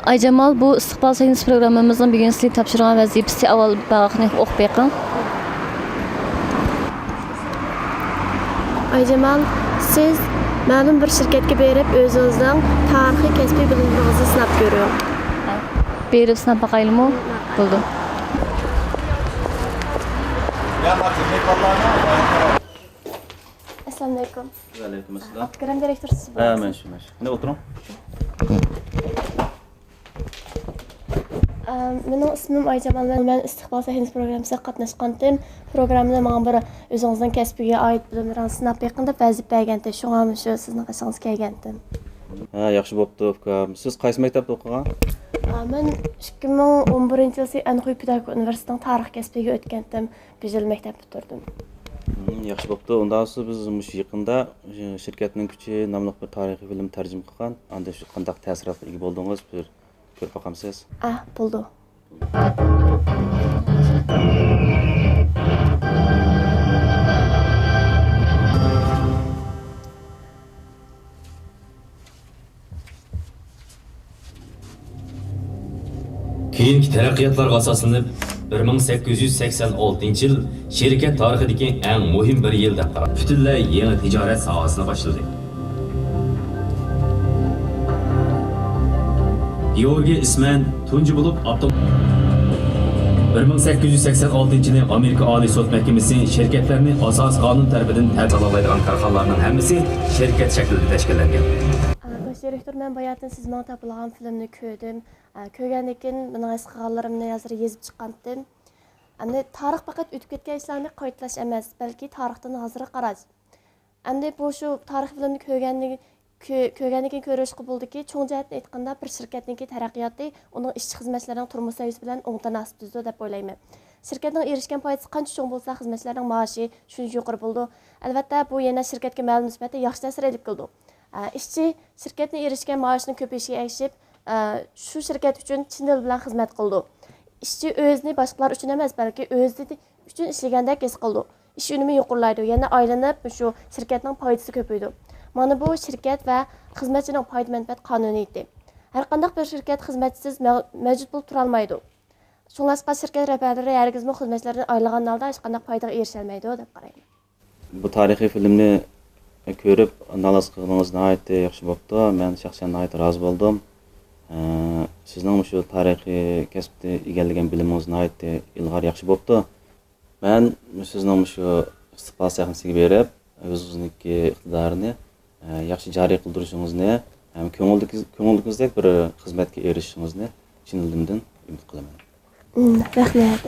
Ayjamal, bu istiqbal sayınız programımızın bir gün sizlik tapşırılan vazifesi avval bağını oxub beqin. Ayjamal, siz ma'lum bir şirketga berib o'zingizning tarixiy kasbiy bilimlaringizni sinab ko'ring. Berib sinab baqaylikmi? Bo'ldi. Assalomu alaykum. Aleykümselam. Abdurrahman direktor siz Ha, bo'lasiz. men shu. Ne oturum? Mening ismim Ayjamal. Men istiqbol sayınız programmasida qatnashgandim. Programmada menga bir o'zingizning kasbiga oid bilimlaringizni sinab beqin deb vazifa bergandi. Shunga shu sizning qishingiz kelgandim. Ha, yaxshi bo'pti, ukam. Siz qaysi maktabda o'qigan? Men 2011-yil Anhui pedagogik universitetining tarix kasbiga o'tgandim. 1 yil maktab bitirdim. Yaxshi bo'pti. Undan so'ng biz mush yaqinda shirkatning kuchi nomli bir tarixiy film tarjima qilgan. Anda shu qanday ta'sirotga ega bo'ldingiz? Bir ko'rib boqamsiz. Bo'ldi. Keyingi taraqqiyotlarga asoslanib 1886 yil shirkat tarixidagi eng muhim bir yil deb qaraladi. Butunlay yangi tijorat sohasini boshladi. Georgiy ismen tunji bo'lib 1886 yili Amerika Oliy sud mahkamasi shirkatlarni asos qonun tarafidan ta'minlaydigan korxonalarning hammasi shirkat shaklida tashkillangan. Baş direktor, men bayatın siz menga topilgan filmni ko'rdim. Ko'rgandan keyin mening his qilganlarimni hozir yozib chiqqandim. Endi tarix faqat o'tib ketgan ishlarni qaytalash emas, balki tarixdan hozir qarash. Endi bu shu tarix filmini ko'rgandan keyin ko'rishga bo'ldiki, cho'ng jihatdan aytganda bir shirkatning taraqqiyoti uning ishchi xizmatlarining turmush saviyasi bilan o'ng tanasib tuzdi deb o'ylayman. Shirkatning erishgan foydasi qancha cho'ng bo'lsa, xizmatlarning maoshi shuncha yuqori bo'ldi. Albatta, bu yana shirkatga ma'lum nisbatan yaxshi ta'sir etib keldi. İşçi şirketine erişken maaşının köpeşiğe erişip şu şirket için chin dil bilan xizmat qildi. İşçi o'zini boshqalar uchun emas, balki o'zi uchun ishlagandek his qildi. Ish unumi yuqorilaydi, yana aylanib shu shirkatning foydasi ko'paydi. Mana bu shirkat va xizmatchining foyda manfaat qonuniyati. Har qanday bir shirkat xizmatchisiz mavjud bo'lib tura olmaydi. Shunlashqa shirkat rahbarlari hargizmi xizmatchilarni aylagan holda hech qanday foydaga erisha olmaydi deb qarayman. Bu tarixiy filmni ko'rib analiz qilganingiz nihoyatda yaxshi bo'pti. Men shaxsan nihoyatda rozi bo'ldim. Sizning shu tarixiy kasbda egallagan bilimingiz nihoyatda ilg'or yaxshi bo'pti. Men sizning shu istiqbol sahnasiga berib, o'zingizniki iqtidorini yaxshi joriy qildirishingizni, ham ko'nglingizdek bir xizmatga erishishingizni chin dilimdan umid qilaman. Rahmat.